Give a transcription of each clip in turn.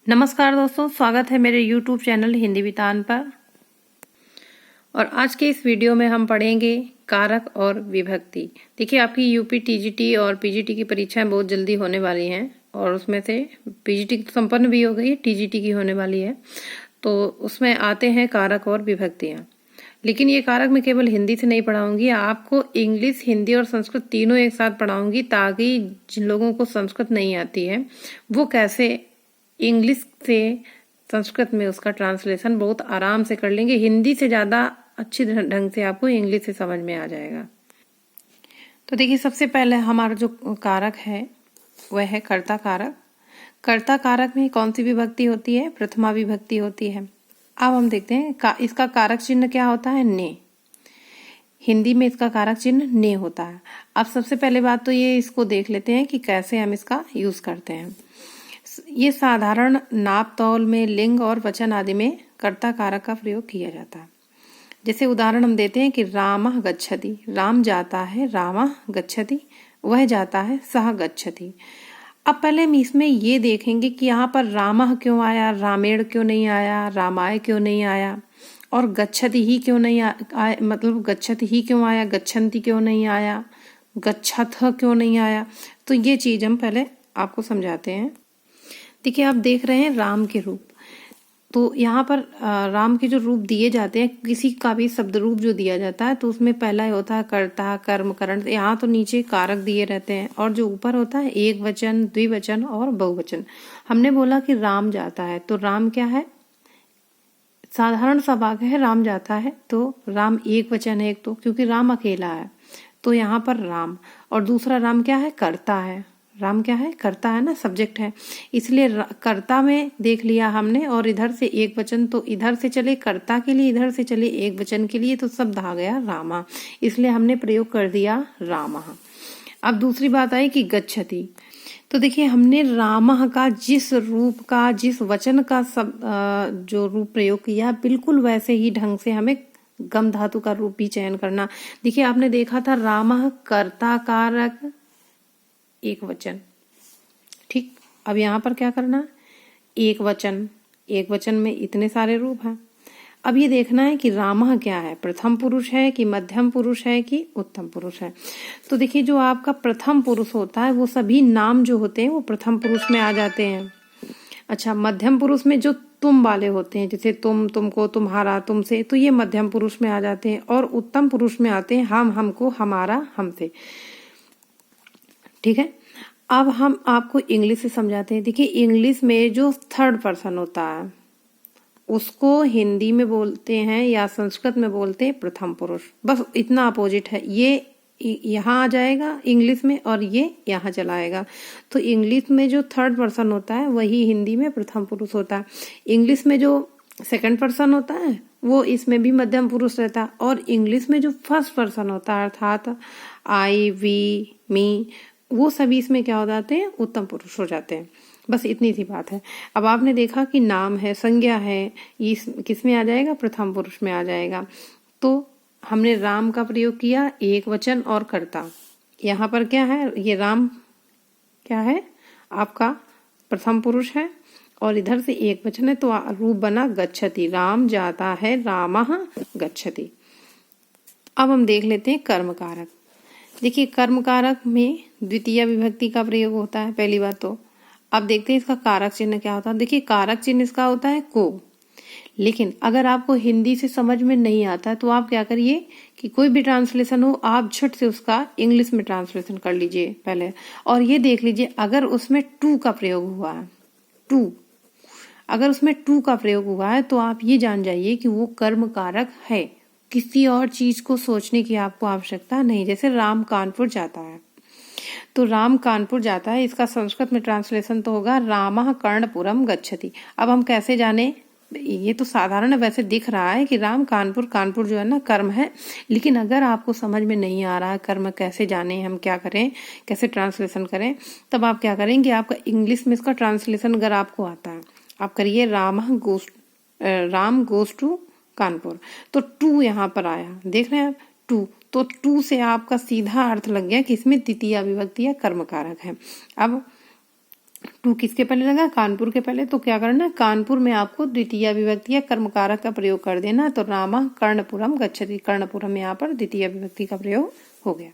नमस्कार दोस्तों, स्वागत है मेरे YouTube चैनल हिंदी वितान पर। और आज के इस वीडियो में हम पढ़ेंगे कारक और विभक्ति। देखिए, आपकी यूपी टीजीटी और पीजीटी की परीक्षाएं बहुत जल्दी होने वाली हैं और उसमें से पीजीटी तो संपन्न भी हो गई, टीजीटी की होने वाली है। तो उसमें आते हैं कारक और विभक्तियां। लेकिन ये कारक मैं केवल हिंदी से नहीं पढ़ाऊंगी, आपको इंग्लिश, हिंदी और संस्कृत तीनों एक साथ पढ़ाऊंगी, ताकि जिन लोगों को संस्कृत नहीं आती है वो कैसे इंग्लिश से संस्कृत में उसका ट्रांसलेशन बहुत आराम से कर लेंगे। हिंदी से ज्यादा अच्छी ढंग से आपको इंग्लिश से समझ में आ जाएगा। तो देखिए, सबसे पहले हमारा जो कारक है वह है कर्ता कारक। कर्ता कारक में कौन सी विभक्ति होती है? प्रथमा विभक्ति होती है। अब हम देखते हैं इसका कारक चिन्ह क्या होता है? ने। हिंदी में इसका कारक चिन्ह ने होता है। अब सबसे पहले बात तो ये इसको देख लेते हैं कि कैसे हम इसका यूज करते हैं। ये साधारण नाप तौल में लिंग और वचन आदि में कर्ता कारक का प्रयोग किया जाता है। जैसे उदाहरण हम देते हैं कि रामः गच्छति, राम जाता है, रामः गच्छति, वह जाता है, सः गच्छति। अब पहले हम इसमें ये देखेंगे कि यहाँ पर रामः क्यों आया, रामेण क्यों नहीं आया, रामाय क्यों नहीं आया, और गच्छति ही क्यों नहीं आया, मतलब गच्छति ही क्यों आया, गच्छन्ति क्यों नहीं आया, गच्छथ क्यों नहीं आया। तो ये चीज हम पहले आपको समझाते हैं। देखिए, आप देख रहे हैं राम के रूप। तो यहाँ पर राम के जो रूप दिए जाते हैं, किसी का भी शब्द रूप जो दिया जाता है तो उसमें पहला होता है कर्ता, कर्म, करण। यहाँ तो नीचे कारक दिए रहते हैं और जो ऊपर होता है एक वचन, द्विवचन और बहुवचन। हमने बोला कि राम जाता है, तो राम क्या है? साधारण सा वाक्य है, राम जाता है। तो राम एक वचन है एक, तो क्योंकि राम अकेला है तो यहाँ पर राम। और दूसरा राम क्या है? कर्ता है। राम क्या है? कर्ता है ना, सब्जेक्ट है, इसलिए कर्ता में देख लिया हमने। और इधर से एक वचन, तो इधर से चले कर्ता के लिए, इधर से चले एक वचन के लिए, तो शब्द आ गया रामा, इसलिए हमने प्रयोग कर दिया रामः। अब दूसरी बात आई कि गच्छति। तो देखिए, हमने रामः का जिस रूप का, जिस वचन का जो रूप प्रयोग किया, बिल्कुल वैसे ही ढंग से हमें गम धातु का रूप भी चयन करना। देखिए, आपने देखा था रामः कर्ता कारक एक वचन, ठीक। अब यहाँ पर क्या करना? एक वचन। एक वचन में इतने सारे रूप हैं। अब ये देखना है कि रामः क्या है, प्रथम पुरुष है कि मध्यम पुरुष है कि उत्तम पुरुष है। तो देखिए, जो आपका प्रथम पुरुष होता है वो सभी नाम जो होते हैं वो प्रथम पुरुष में आ जाते हैं। अच्छा, मध्यम पुरुष में जो तुम वाले होते हैं, जैसे तुम, तुमको, तुम्हारा, तुमसे, तो ये मध्यम पुरुष में आ जाते हैं। और उत्तम पुरुष में आते हैं हम, हमको, हमारा, हमसे, ठीक है। अब हम आपको इंग्लिश से समझाते हैं। देखिए, इंग्लिश में जो थर्ड पर्सन होता है उसको हिंदी में बोलते हैं या संस्कृत में बोलते हैं प्रथम पुरुष। बस इतना अपोजिट है, ये यहाँ आ जाएगा इंग्लिश में और ये यहाँ चला आएगा। तो इंग्लिश में जो थर्ड पर्सन होता है वही हिंदी में प्रथम पुरुष होता है। इंग्लिश में जो सेकंड पर्सन होता है वो इसमें भी मध्यम पुरुष रहता है। और इंग्लिश में जो फर्स्ट पर्सन होता है, अर्थात आई, वी, मी, वो सभी इसमें क्या हो जाते हैं? उत्तम पुरुष हो जाते हैं। बस इतनी सी बात है। अब आपने देखा कि नाम है, संज्ञा है, ये किस में आ जाएगा? प्रथम पुरुष में आ जाएगा। तो हमने राम का प्रयोग किया, एक वचन और कर्ता। यहाँ पर क्या है? ये राम क्या है? आपका प्रथम पुरुष है और इधर से एक वचन है, तो रूप बना गच्छति, राम जाता है, रामः गच्छति। अब हम देख लेते हैं कर्म कारक। देखिए, कर्म कारक में द्वितीय विभक्ति का प्रयोग होता है, पहली बात तो। अब देखते हैं इसका कारक चिन्ह क्या होता है। देखिए, कारक चिन्ह इसका होता है को। लेकिन अगर आपको हिंदी से समझ में नहीं आता है तो आप क्या करिए कि कोई भी ट्रांसलेशन हो, आप झट से उसका इंग्लिश में ट्रांसलेशन कर लीजिए पहले, और ये देख लीजिए अगर उसमें टू का प्रयोग हुआ है, टू, अगर उसमें टू का प्रयोग हुआ है तो आप ये जान जाइए कि वो कर्म कारक है। किसी और चीज को सोचने की आपको आवश्यकता नहीं। जैसे राम कानपुर जाता है, तो राम कानपुर जाता है, इसका संस्कृत में ट्रांसलेशन तो होगा रामः कर्णपुरम गच्छति। अब हम कैसे जाने? ये तो साधारण है, वैसे दिख रहा है कि राम कानपुर, कानपुर जो है ना कर्म है। लेकिन अगर आपको समझ में नहीं आ रहा है कर्म कैसे जाने, हम क्या करें, कैसे ट्रांसलेशन करें, तब आप क्या करेंगे? आपका इंग्लिश में इसका ट्रांसलेशन अगर आपको आता है, आप करिए राम गोज टू कानपुर, तो टू यहाँ पर आया, देख रहे हैं आप, टू। तो टू से आपका सीधा अर्थ लग गया कि इसमें द्वितीय विभक्ति या कर्म कारक है। अब टू किसके पहले लगा, कानपुर के पहले। तो क्या करना, कानपुर में आपको द्वितीय विभक्ति या कर्मकारक का प्रयोग कर देना। तो रामा कर्णपुरम गच्छति, कर्णपुरम में यहाँ पर द्वितीय विभक्ति का प्रयोग हो गया।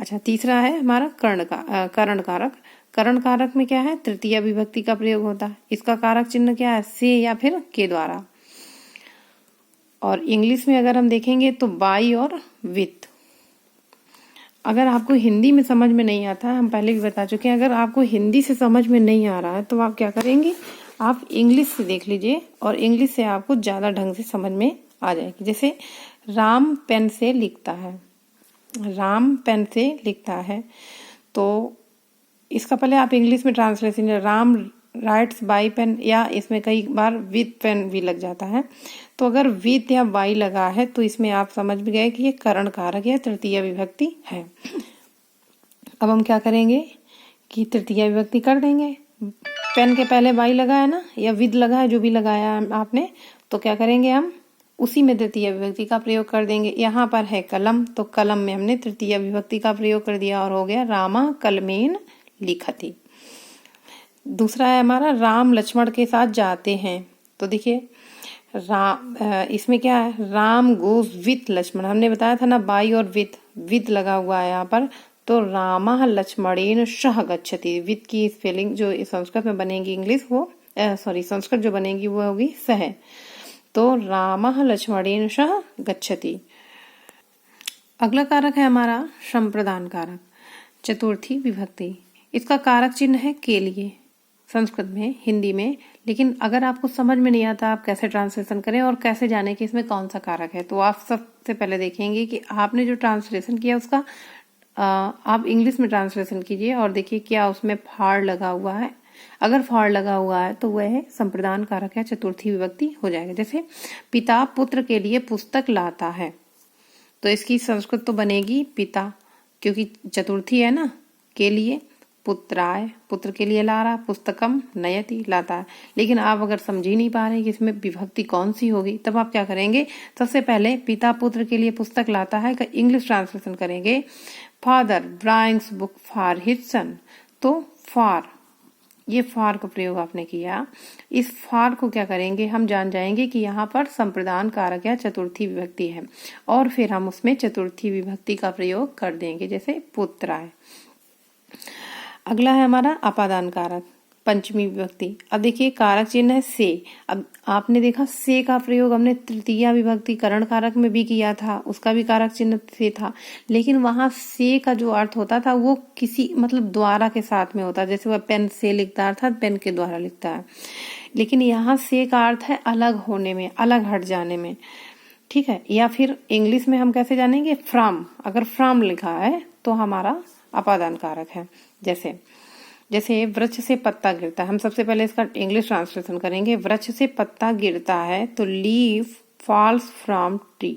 अच्छा, तीसरा है हमारा करण कारक। करण कारक में क्या है, तृतीय विभक्ति का प्रयोग होता है। इसका कारक चिन्ह क्या है, से या फिर के द्वारा। और इंग्लिश में अगर हम देखेंगे तो बाई और विथ। अगर आपको हिंदी में समझ में नहीं आता है, हम पहले भी बता चुके हैं, अगर आपको हिंदी से समझ में नहीं आ रहा है तो आप क्या करेंगे, आप इंग्लिश से देख लीजिए और इंग्लिश से आपको ज्यादा ढंग से समझ में आ जाएगी। जैसे राम पेन से लिखता है, राम पेन से लिखता है, तो इसका पहले आप इंग्लिश में translation, Ram writes by pen, या इसमें कई बार विथ पेन भी लग जाता है। तो अगर विथ या बाई लगा है तो इसमें आप समझ भी गए कि ये करण कारक या तृतीय विभक्ति है। अब हम क्या करेंगे कि तृतीय विभक्ति कर देंगे। पेन के पहले बाई लगा है ना, या विद लगा है, जो भी लगाया आपने, तो क्या करेंगे, हम उसी में तृतीय विभक्ति का प्रयोग कर देंगे। यहाँ पर है कलम, तो कलम में हमने तृतीय विभक्ति का प्रयोग कर दिया और हो गया रामा कलमेन लिखति। दूसरा है हमारा राम लक्ष्मण के साथ जाते हैं। तो देखिए राम, इसमें क्या है, राम गोज विथ लक्ष्मण। हमने बताया था ना बाई और विथ लगा हुआ है यहाँ पर। तो रामः लक्ष्मणेन सह गच्छति। विथ की स्पेलिंग जो संस्कृत में बनेगी इंग्लिश, वो संस्कृत जो बनेगी वो होगी सह। तो रामः लक्ष्मणेन सह गच्छति। अगला कारक है हमारा संप्रदान कारक, चतुर्थी विभक्ति। इसका कारक चिन्ह है के लिए, संस्कृत में, हिंदी में। लेकिन अगर आपको समझ में नहीं आता आप कैसे ट्रांसलेशन करें और कैसे जाने कि इसमें कौन सा कारक है, तो आप सबसे पहले देखेंगे कि आपने जो ट्रांसलेशन किया उसका आप इंग्लिश में ट्रांसलेशन कीजिए और देखिए क्या उसमें फाड़ लगा हुआ है। अगर फाड़ लगा हुआ है तो वह संप्रदान कारक या चतुर्थी विभक्ति हो जाएगा। जैसे पिता पुत्र के लिए पुस्तक लाता है, तो इसकी संस्कृत तो बनेगी पिता, क्योंकि चतुर्थी है ना, के लिए। पुत्राय, पुत्र के लिए ला रहा, पुस्तकम नयति, लाता है। लेकिन आप अगर समझ ही नहीं पा रहे कि इसमें विभक्ति कौन सी होगी, तब आप क्या करेंगे, सबसे पहले पिता पुत्र के लिए पुस्तक लाता है का इंग्लिश ट्रांसलेशन करेंगे, father brings book for his son. तो फॉर, ये फॉर का प्रयोग आपने किया। इस फॉर को क्या करेंगे, हम जान जाएंगे कि यहाँ पर संप्रदान कारक या चतुर्थी विभक्ति है, और फिर हम उसमें चतुर्थी विभक्ति का प्रयोग कर देंगे, जैसे पुत्राय। अगला है हमारा अपादान कारक, पंचमी विभक्ति। अब देखिए कारक चिन्ह है से। अब आपने देखा से का प्रयोग हमने तृतीय विभक्ति करण कारक में भी किया था, उसका भी कारक चिन्ह से था। लेकिन वहां से का जो अर्थ होता था वो किसी मतलब द्वारा के साथ में होता, जैसे वह पेन से लिखता है अर्थात पेन के द्वारा लिखता है। लेकिन यहाँ से का अर्थ है अलग होने में, अलग हट जाने में, ठीक है। या फिर इंग्लिश में हम कैसे जानेंगे, फ्रॉम। अगर फ्रॉम लिखा है तो हमारा अपादान कारक है। जैसे वृक्ष से पत्ता गिरता है, हम सबसे पहले इसका इंग्लिश ट्रांसलेशन करेंगे। वृक्ष से पत्ता गिरता है तो leaf falls from tree,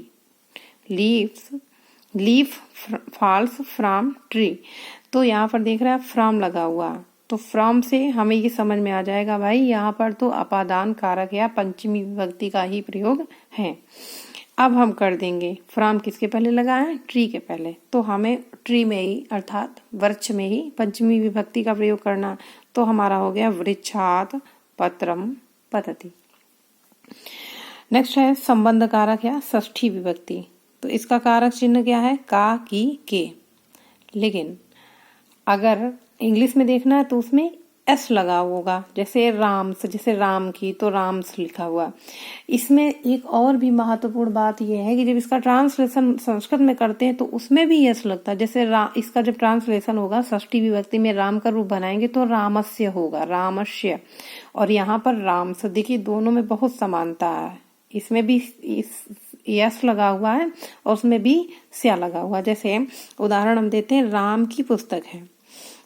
leaf falls from tree. तो यहाँ पर देख रहा है फ्रॉम लगा हुआ, तो फ्रॉम से हमें ये समझ में आ जाएगा भाई यहाँ पर तो अपादान कारक या पंचमी विभक्ति का ही प्रयोग है। अब हम कर देंगे, फ्रॉम किसके पहले लगा है, ट्री के पहले, तो हमें ट्री में ही अर्थात वृक्ष में ही पंचमी विभक्ति का प्रयोग करना। तो हमारा हो गया वृक्षात पत्रम पतति। नेक्स्ट है संबंध कारक या षष्ठी विभक्ति। तो इसका कारक चिन्ह क्या है, का, की, के। लेकिन अगर इंग्लिश में देखना है तो उसमें एस लगा होगा, जैसे राम्स, जैसे राम की तो राम्स लिखा हुआ। इसमें एक और भी महत्वपूर्ण बात यह है कि जब इसका ट्रांसलेशन संस्कृत में करते हैं तो उसमें भी एस लगता है। जैसे इसका जब ट्रांसलेशन होगा षष्ठी विभक्ति में राम का रूप बनाएंगे तो रामस्य होगा, रामस्य। और यहाँ पर राम्स, देखिए दोनों में बहुत समानता है, इसमें भी यस लगा हुआ है और उसमें भी स्या लगा हुआ। जैसे उदाहरण हम देते हैं, राम की पुस्तक है,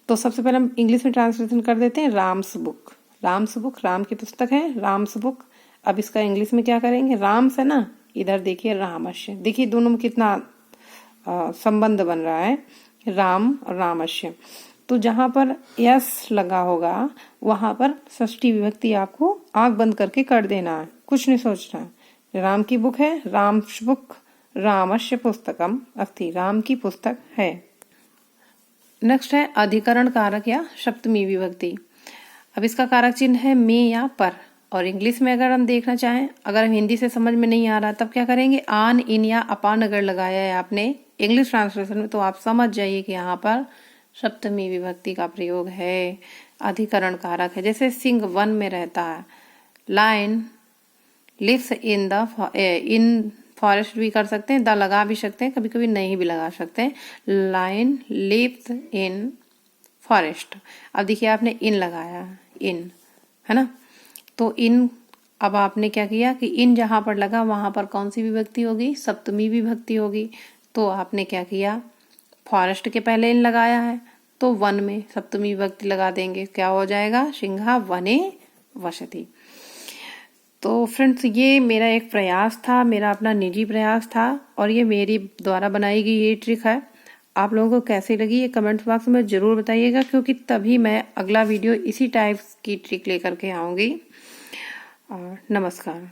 तो सबसे पहले हम इंग्लिश में ट्रांसलेशन कर देते हैं राम्स बुक। राम्स बुक, राम की पुस्तक है, राम्स बुक। अब इसका इंग्लिश में क्या करेंगे, राम्स है ना, इधर देखिए रामस्य। देखिए दोनों में कितना संबंध बन रहा है, राम और रामस्य। तो जहां पर यस लगा होगा वहां पर षष्ठी विभक्ति आपको आंख बंद करके कर देना है, कुछ नहीं सोचना। राम की बुक है, राम्स बुक, रामस्य पुस्तकम अस्ति, राम की पुस्तक है। नेक्स्ट है अधिकरण कारक या सप्तमी विभक्ति। अब इसका कारक चिन्ह है में या पर। और इंग्लिश में अगर हम देखना चाहें, अगर हम हिंदी से समझ में नहीं आ रहा तब क्या करेंगे, आन, इन या अपान अगर लगाया है आपने इंग्लिश ट्रांसलेशन में तो आप समझ जाइए कि यहाँ पर सप्तमी विभक्ति का प्रयोग है, अधिकरण कारक है। जैसे सिंह वन में रहता है, लाइन लिव्स इन फॉरेस्ट भी कर सकते हैं, द लगा भी सकते हैं, कभी कभी नहीं भी लगा सकते हैं। Lion lives in forest. अब देखिए आपने इन लगाया, इन, है ना, तो इन, अब आपने क्या किया कि इन जहां पर लगा वहां पर कौन सी विभक्ति होगी, सप्तमी विभक्ति होगी। तो आपने क्या किया, फॉरेस्ट के पहले इन लगाया है तो वन में सप्तमी विभक्ति लगा देंगे, क्या हो जाएगा, सिंहा वने वसति। तो फ्रेंड्स, ये मेरा एक प्रयास था, मेरा अपना निजी प्रयास था और ये मेरी द्वारा बनाई गई ये ट्रिक है। आप लोगों को कैसी लगी ये कमेंट बॉक्स में जरूर बताइएगा, क्योंकि तभी मैं अगला वीडियो इसी टाइप की ट्रिक लेकर के आऊंगी। नमस्कार।